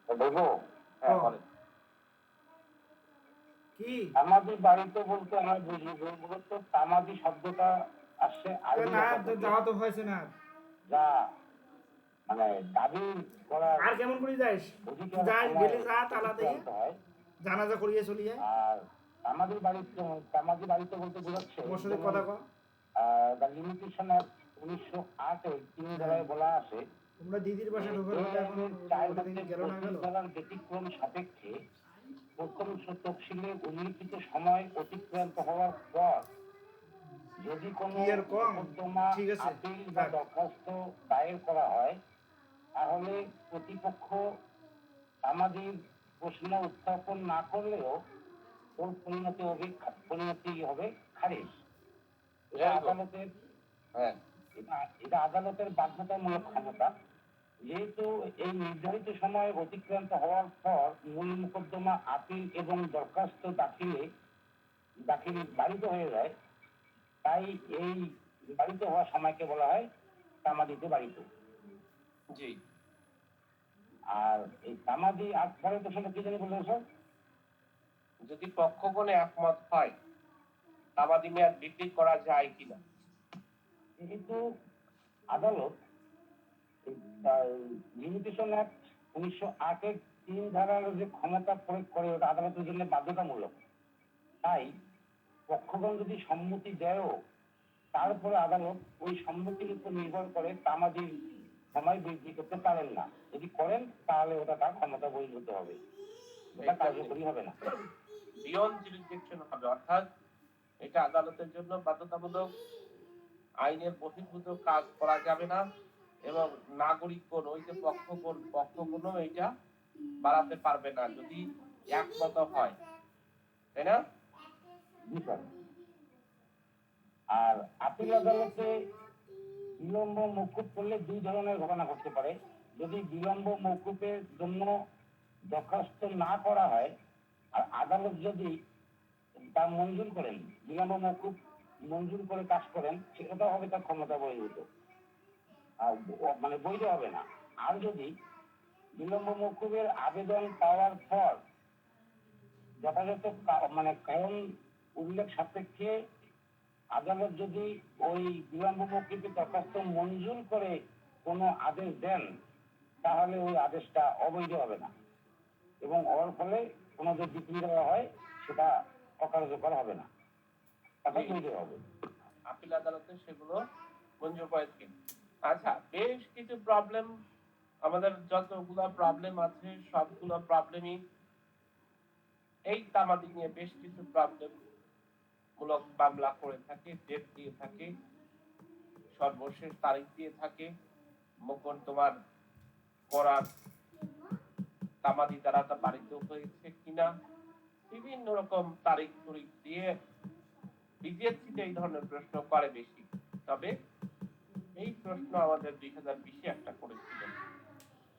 বলবো? হ্যাঁ বলেন। কি তামাদি বাড়িতে বলতে আমরা বুঝি মূলত তামাদি শব্দটা আসছে আরবি না ভাষা থেকে, যাওয়া তো হয়েছে না। যা মানে দাবি করার আর কেমন করে যাইস? অধিকার যাই সময় গেলে যা তালা দিয়ে অতিক্রান্ত হয়। জানাজা করিয়ে চলিয়ে আর তামাদি বাড়িতে বলতে বোঝাচ্ছে মশলে যেমন কথা কও। দ্য লিমিটেশন অ্যাক্ট 1908 3 ধারায় বলা আছে তোমরা দিদির যে বাসায় ঢোকার এই কথা এখনো আইনের 4 ওটা হতে থেকে গেল না 25 গেল। ধারার ব্যতিক্রম সাপেক্ষে প্রথম তফসিলে উল্লিখিত সময় অতিক্রান্ত হওয়ার পর যদি কোনো কি আর কম? মোকদ্দমা ঠিক আছে, আপিল বা যাক। দরখাস্ত দায়ের করা হয়, তাহলে প্রতিপক্ষ আমাদের প্রশ্ন উত্থাপন না করলেও ওর পরিণতি হবে খারিজ। এটা আদালতের হ্যাঁ এটা আদালতের বাধ্যতামূলক ক্ষমতা। যেহেতু এই নির্ধারিত সময় অতিক্রান্ত হওয়ার পর মূল মোকদ্দমা আপিল এবং দরখাস্ত দাখিল বাড়িত হয়ে যায়, তাই এই বাড়িতে হওয়ার সময়কে বলা হয় তামাদিতে বাড়িত। জি। আর এই তামাদি পরের প্রশ্নটা কি জানি বললেন স্যার? যদি পক্ষগণে একমত হয় তামাদি মেয়াদ বৃদ্ধি করা যায় কিনা। যেহেতু আদালত লিমিটেশন অ্যাক্ট 1908 3 ধারার যে ক্ষমতা প্রয়োগ করে ওটা আদালতের জন্য বাধ্যতামূলক, তাই পক্ষগণ যদি সম্মতি দেয়ও তারপরে আদালত ওই সম্মতির উপর নির্ভর করে তামাদির সময় বৃদ্ধি করতে পারেন না। যদি করেন তাহলে ওটা তার ক্ষমতা বহির্ভূত হবে, ওটা কার্যকরী হবে না। বিয়ন্ড জুরিসডিকশন হবে, অর্থাৎ এটা আদালতের জন্য বাধ্যতামূলক, আইনের বহির্ভূত কাজ করা যাবে না এবং নাগরিকগণ ওই যে পক্ষগণ এটা বাড়াতে পারবে না যদি একমত হয়, তাই না? জি স্যার। আর আপিল আদালতে বিলম্ব মৌকুফ করলে দুই ধরনের ঘটনা ঘটতে পারে। যদি বিলম্ব মৌকুফের জন্য দরখাস্ত না করা হয় আর আদালত যদি তা মঞ্জুর করেন, বিলম্ব মৌকুফ মঞ্জুর করে কাজ করেন, সেটা হবে তার ক্ষমতা বহির্ভূত, মানে বৈধ হবে না। আর যদি বিলম্ব মৌকুফের আবেদন পাওয়ার পর যথাযথ মানে কারণ উল্লেখ সাপেক্ষে আদালত যদি ওই বিলম্ব মৌকুফের দরখাস্ত মঞ্জুর করে কোনো আদেশ দেন, তাহলে ওই আদেশটা অবৈধ হবে না এবং ওর ফলে কোনো যে ডিগ্রি দেওয়া হয় সেটা অকার্যকর হবে না, তাতে বৈধ হবে। আপিল আদালতে সেগুলো মঞ্জুর করে থাকেন। আচ্ছা, বেশ কিছু প্রবলেম, আমাদের যতগুলো প্রবলেম আছে সবগুলো প্রবলেমই এই তামাদি নিয়ে বেশ কিছু প্রবলেম মূলক মামলা করে থাকে, ডেট দিয়ে থাকে, সর্বশেষ তারিখ দিয়ে থাকে, মোকদ্দমার করার তামাদি দ্বারা তা বাড়িত হয়েছে কিনা, বিভিন্ন রকম তারিখ দিয়ে বিজেপিতে এই ধরনের প্রশ্ন করে বেশি। তবে এই প্রশ্ন আমাদের 2020-এ একটা করেছিল।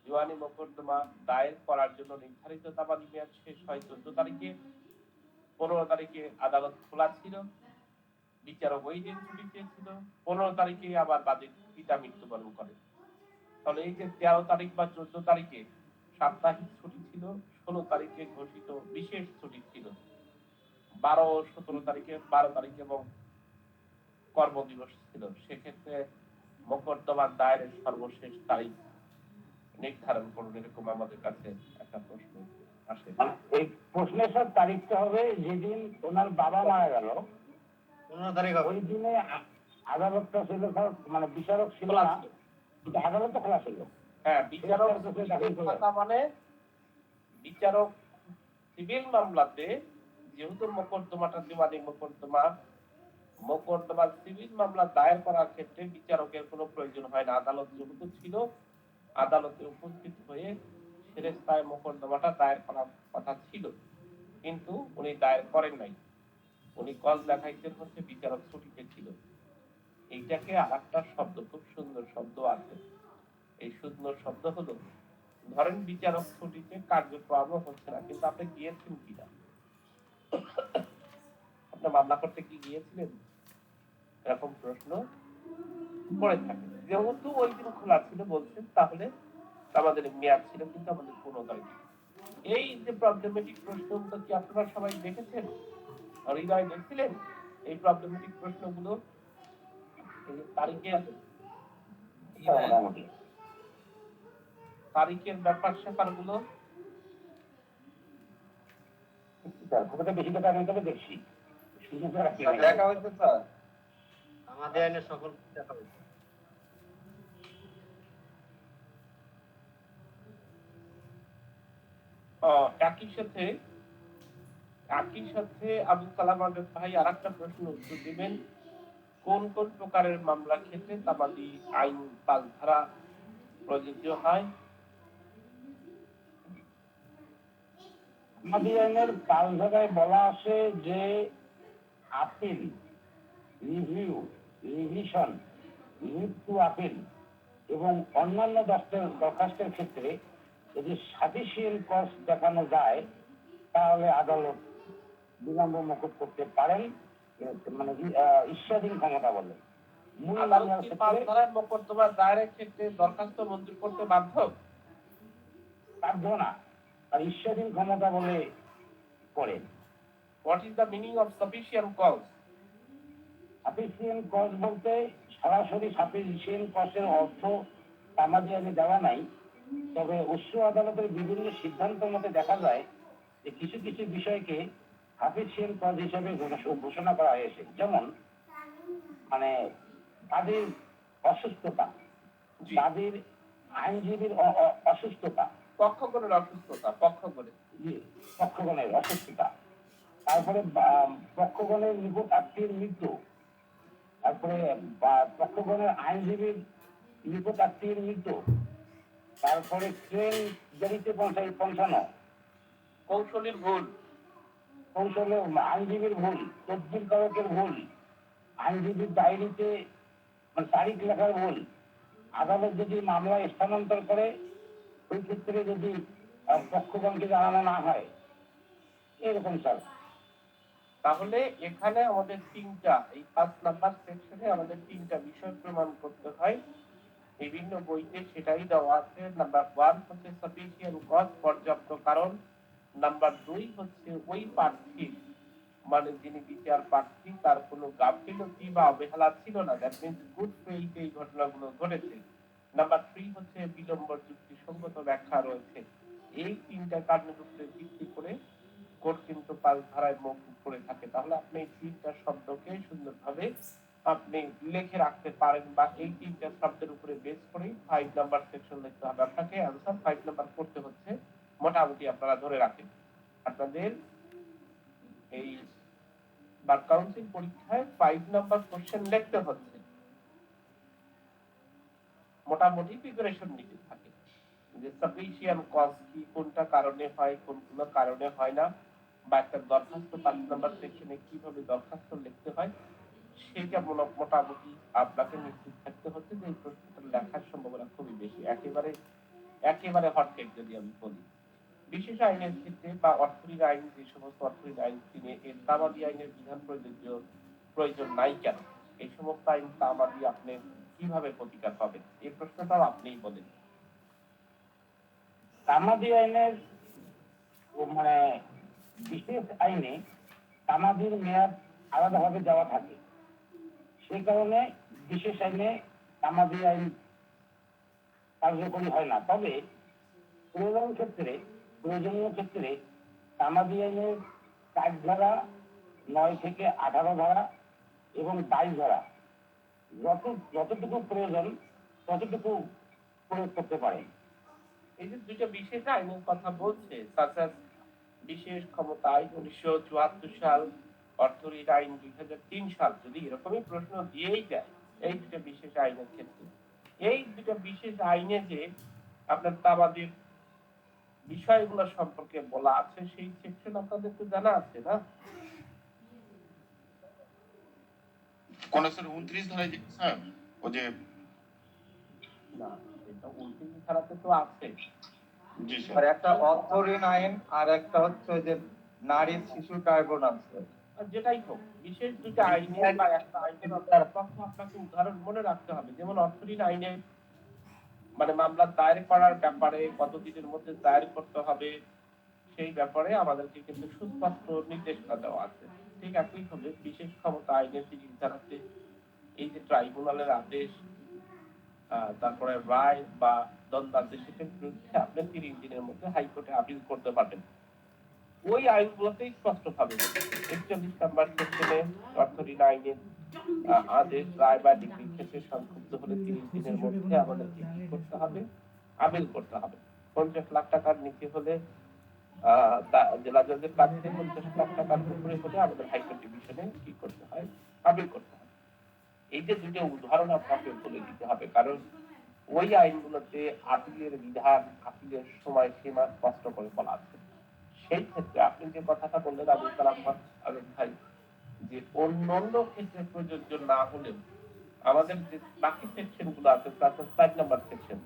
দিওয়ানি মোকদ্দমা দায়ের করার জন্য নির্ধারিত তামাদি মেয়াদ শেষ হয় 14 তারিখে। 15 তারিখে আদালত খোলা ছিল, বিচারক ওই দিন ছুটি চেয়েছিল। 15 তারিখে আবার বাদীর পিতা মৃত্যুবরণ করে। তাহলে এই যে 13 তারিখ বা 14 তারিখে সাপ্তাহিক ছুটি ছিল, 16 তারিখে ঘোষিত বিশেষ ছুটি ছিল, 12-17 তারিখে 12 তারিখ এবং কর্মদিবস ছিল। সেক্ষেত্রে মোকদ্দমা দায়েরের সর্বশেষ তারিখ নির্ধারণ করুন, এরকম আমাদের কাছে একটা প্রশ্ন আসে। এই প্রশ্নের সব তারিখটা হবে যেদিন ওনার বাবা মারা গেল, 15 তারিখ হবে। ওই দিনে আদালতটা ছিল, মানে বিচারক ছিল না, কিন্তু আদালত তো খোলা ছিল। হ্যাঁ, বিচারক থাকা মানে বিচারক সিভিল মামলাতে যেহেতু মোকদ্দমাটা দিওয়ানি মোকদ্দমা সিভিল মামলা দায়ের করার ক্ষেত্রে বিচারকের কোনো প্রয়োজন হয় না। আদালত যেহেতু ছিল, আদালতে উপস্থিত হয়ে সেরেস্তায় মোকদ্দমাটা দায়ের করার কথা ছিল, কিন্তু উনি দায়ের করেন নাই। উনি কল দেখাইতেন হচ্ছে বিচারক ছুটিতে ছিল। এইটাকে আরেকটা শব্দ, খুব সুন্দর শব্দ আছে, এই সুন্দর শব্দ হলো, ধরেন বিচারক ছুটিতে কার্যক্রম হচ্ছে না, কিন্তু আপনি গিয়েছেন কিনা, আপনার মামলা করতে কি গিয়েছিলেন, এরকম প্রশ্ন পড়ে থাকে। যেহেতু ওই দিন খোলা ছিল বলছেন, তাহলে আমাদের মেয়াদ ছিল কিন্তু আমাদের 15 তারিখ। এই যে প্রবলেমেটিক প্রশ্নগুলো কি আপনারা সবাই দেখেছেন? হৃদয় দেখছিলেন এই প্রবলেমেটিক প্রশ্নগুলো? এই যে মোটামুটি তারিখের ব্যাপার স্যাপারগুলো স্যার খুব একটা বেশি দেখা আমি তবে দেখছি শুধু দেখা হয়েছে স্যার। আমাদের আইনের সকল দেখা হয়েছে। একই সাথে আবুল কালাম আজাদ ভাই আরেকটা প্রশ্ন উত্তর দিবেন, কোন কোন প্রকারের মামলা ক্ষেত্রে তামাদি আইন পাল ধারা প্রযোজ্য হয়? আমাদের আইনের 5 জায়গায় বলা আছে যে appeal, review, revision, leave to appeal এবং অন্যান্য দরখাস্তের ক্ষেত্রে যদি সাফিসিয়েন্ট কজ দেখানো যায় তাহলে আদালত বিলম্ব মকুব করতে পারেন, মানে ঈশ্বরীন ক্ষমতা বলে। মূল আদালত মামলার কি পাল ক্ষেত্রে ধারার মোকদ্দমা দায়েরের ক্ষেত্রে দরখাস্ত মঞ্জুর করতে বাধ্য? বাধ্য না, আর ঈশ্বরীন ক্ষমতা বলে করেন। What is the meaning of sufficient cause? Sufficient cause বলতে সরাসরি সাফিসিয়েন্ট কজের অর্থ তামাদি আইনে দেওয়া নাই, তবে উচ্চ আদালতের বিভিন্ন সিদ্ধান্ত মতে দেখা যায় যে কিছু কিছু বিষয়কে সাফিসিয়েন্ট কজ হিসেবে ঘোষণা করা হয়েছে। যেমন মানে তাদের অসুস্থতা, জি, তাদের আইনজীবীর অসুস্থতা, পক্ষগণের অসুস্থতা, পক্ষগণের অসুস্থতা, তারপরে পক্ষগণের নিকট আত্মীয়ের মৃত্যু, তারপরে পক্ষগণের আইনজীবীর নিকট আত্মীয়ের মৃত্যু, তারপরে ট্রেন গাড়িতে পৌঁছানো, কৌশলীর ভুল, কৌশলে আইনজীবীর ভুল, তদবির কারকের ভুল, আইনজীবীর ডায়েরিতে তারিখ লেখার ভুল, আদালত যদি মামলা স্থানান্তর করে ওই ক্ষেত্রে যদি পক্ষগণকে জানানো না হয়, এরকম স্যার। তাহলে এখানে আমাদের তিনটা, এই 5 নাম্বার সেকশনে আমাদের তিনটা বিষয় প্রমাণ করতে হয়। বিভিন্ন বইতে সেটাই দেওয়া আছে। নাম্বার 1 হচ্ছে সাফিসিয়েন্ট কজ, পর্যাপ্ত কারণ। নাম্বার 2 হচ্ছে ওই প্রার্থী মানে যিনি বিচার প্রার্থী তার কোনো গাফিলতি বা অবহেলা ছিল না, দ্যাট মিন্স গুড ফেইথ এই ঘটনাগুলো ঘটেছে। নাম্বার 3 হচ্ছে বিলম্ব যুক্তিসঙ্গত ব্যাখ্যা রয়েছে। এই তিনটা কারণের উপরে ভিত্তি করে কোর্ট কিন্তু 5 ধারায় মওকুফ করে থাকে। তাহলে আপনি এই তিনটা শব্দকে সুন্দরভাবে আপনি লিখে রাখতে পারেন, বা এই তিনটা শব্দের উপরে বেস করে 5 নাম্বার সেকশন লিখতে হবে আপনাকে। आंसर 5 নাম্বার করতে হচ্ছে, মোটামুটি আপনারা ধরে রাখেন আপনাদের এই বার কাউন্সিল পরীক্ষায় 5 নাম্বার কোশ্চেন লিখতে হচ্ছে, মোটামুটি প্রিপারেশন নিতে থাকে যে সাফিসিয়েন্ট কজ কি, কোনটা কারণে হয়, কোনগুলো কারণে হয় না, বা একটা দরখাস্ত 5 নাম্বার সেকশনে কিভাবে দরখাস্ত লিখতে হয় সেটা মোটামুটি আপনাকে নিশ্চিত থাকতে হচ্ছে যে এই প্রশ্নটা লেখার সম্ভাবনা খুবই বেশি। একেবারে হটকেক যদি আমি বলি, বিশেষ আইনের ক্ষেত্রে বা অর্থনীতি আইন, যে সমস্ত অর্থনীতি আইন তিনি এর তামাদি আইনের বিধান প্রয়োজন নাই কেন, এই সমস্ত আইন তামাদি আপনি কিভাবে প্রতিকার পাবেন, এই প্রশ্নটাও আপনিই বলেন। তামাদি আইনের মানে বিশেষ আইনে তামাদির মেয়াদ আলাদাভাবে দেওয়া থাকে, সেই কারণে বিশেষ আইনে তামাদি আইন কার্যকরী হয় না। তবে প্রয়োজনীয় ক্ষেত্রে তামাদি আইনের 4 ধারা, 9 থেকে 18 ধারা এবং 22 ধারা যতটুকু প্রয়োজন ততটুকু প্রয়োগ করতে পারেন। এই যে দুইটা বিশেষ আইনের কথা বলছে, বিশেষ ক্ষমতা আইন 1974 সাল, অর্থনীতি আইন 2003 সাল, যদি এরকমই প্রশ্ন দিয়েই যায় এই দুটো বিশেষ আইনের ক্ষেত্রে, এই দুটো বিশেষ আইনে যে আপনার তামাদির বিষয়গুলো সম্পর্কে বলা আছে সেই সেকশন আপনাদের তো জানা আছে না? কোন স্যার 29 ধারায় যে স্যার ও যে না, এটা 29 ধারাতে তো আছে। জি আর স্যার, একটা অর্থ ঋণ আইন আর একটা হচ্ছে ওই যে নারী শিশু ট্রাইব্যুনাল। আর যেটাই হোক, বিশেষ দুটো আইনে বা একটা আইনের পক্ষে আপনাকে উদাহরণ মনে রাখতে হবে। যেমন অর্থনীতি আইনে মানে মামলা দায়ের করার ব্যাপারে কতদিনের মধ্যে দায়ের করতে হবে সেই ব্যাপারে আমাদেরকে কিন্তু সুস্পষ্ট নির্দেশনা দেওয়া আছে। ঠিক একইভাবে বিশেষ ক্ষমতা আইনের ৩০ ধারাতে এই যে ট্রাইব্যুনালের আদেশ, তারপরে রায় বা দণ্ডাদেশের বিরুদ্ধে আপনি ৩০ দিনের মধ্যে হাইকোর্টে আপিল করতে পারবেন। ওই আইনগুলোতে স্পষ্টভাবে ৪১ নম্বর সেকশনে অর্থঋণ আইনের আদেশ, রায় বা ডিগ্রির ক্ষেত্রে সংক্ষুব্ধ হলে ৩০ দিনের মধ্যে আমাদেরকে কি করতে হবে? আপিল করতে হবে। ৫০ লাখ টাকার নিচে হলে জেলা জজের কাছে ৫০ লাখ টাকার উপরে হলে আমাদের হাইকোর্ট ডিভিশনে কি করতে হয়? আপিল করতে হয়। এই যে দুটো উদাহরণ আপনাকে বলে দিতে হবে, কারণ ওই আইনগুলোতে আপিলের বিধান, আপিলের সময়সীমা স্পষ্ট করে বলা আছে। সেই ক্ষেত্রে আপনি যে কথাটা বললেন আবুল কালাম আজাদ ভাই, যে অন্যান্য ক্ষেত্রে প্রযোজ্য না হলেও আমাদের যে বাকি সেকশন গুলো আছে, ৪ নম্বর সেকশন,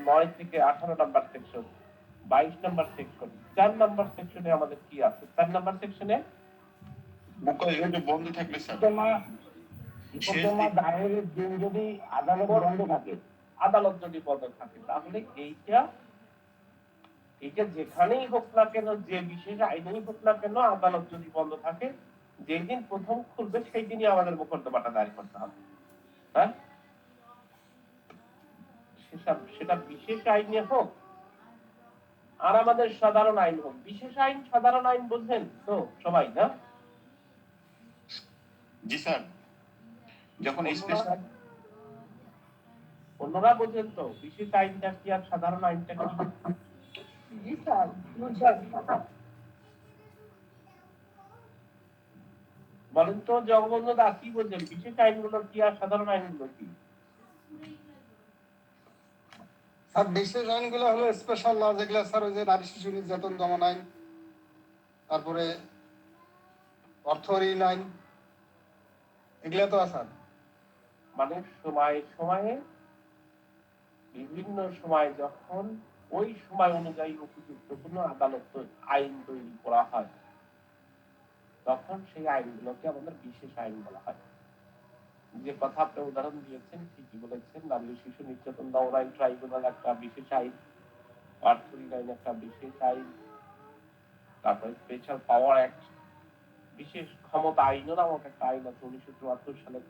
৯ থেকে ১৮ নম্বর সেকশন, ২২ নম্বর সেকশন, ৪ নম্বর সেকশনে আমাদের কি আছে? ৪ নম্বর সেকশনে মোকদ্দমা বন্ধ থাকলে স্যার, মোকদ্দমা দায়েরের দিন যদি আদালত বন্ধ থাকে, আদালত যদি বন্ধ থাকে, তাহলে এইটা যেখানেই হোক না কেন, যে বিশেষ আইনেই হোক না কেন, আদালত যদি বন্ধ থাকে, যেই দিন প্রথম খুলবে সেই দিনই আমাদের মোকদ্দমাটা দায়ের করতে হবে। হ্যাঁ, সেটা বিশেষ আইনে হোক আর আমাদের সাধারণ আইন হোক। বিশেষ আইন, সাধারণ আইন বুঝলেন তো সবাই, না? জি স্যার, যখন স্পেশাল অন্যরা বোঝেন তো বিশেষ আইনটা কি আর সাধারণ আইনটা কি? বলেন তো জগবন্ধু দাস, কি বলছেন? বিশেষ আইনগুলো কি আর সাধারণ আইনগুলো কি? স্যার বিশেষ আইনগুলো হলো স্পেশাল ল, যেগুলো স্যার ওই যে নারী শিশু নির্যাতন দমন আইন, তারপরে অর্থ ঋণ আইন, এগুলো তো স্যার মানে সময়ে সময়ে বিভিন্ন সময় যখন ওই সময় অনুযায়ী উপযুক্ত কোনো আদালত আইন তৈরি করা হয়, তখন সেই আইনগুলোকে আমাদের বিশেষ আইন বলা হয়। যে কথা আপনি উদাহরণ দিয়েছেন ঠিকই বলেছেন, নারী শিশু নির্যাতন দমন আইন ট্রাইব্যুনাল একটা বিশেষ আইন, অর্থ ঋণ আইন একটা বিশেষ আইন, তারপরে স্পেশাল পাওয়ার অ্যাক্ট, বিশেষ ক্ষমতা আইনও নামক একটা আইন আছে ১৯৭৪ সালে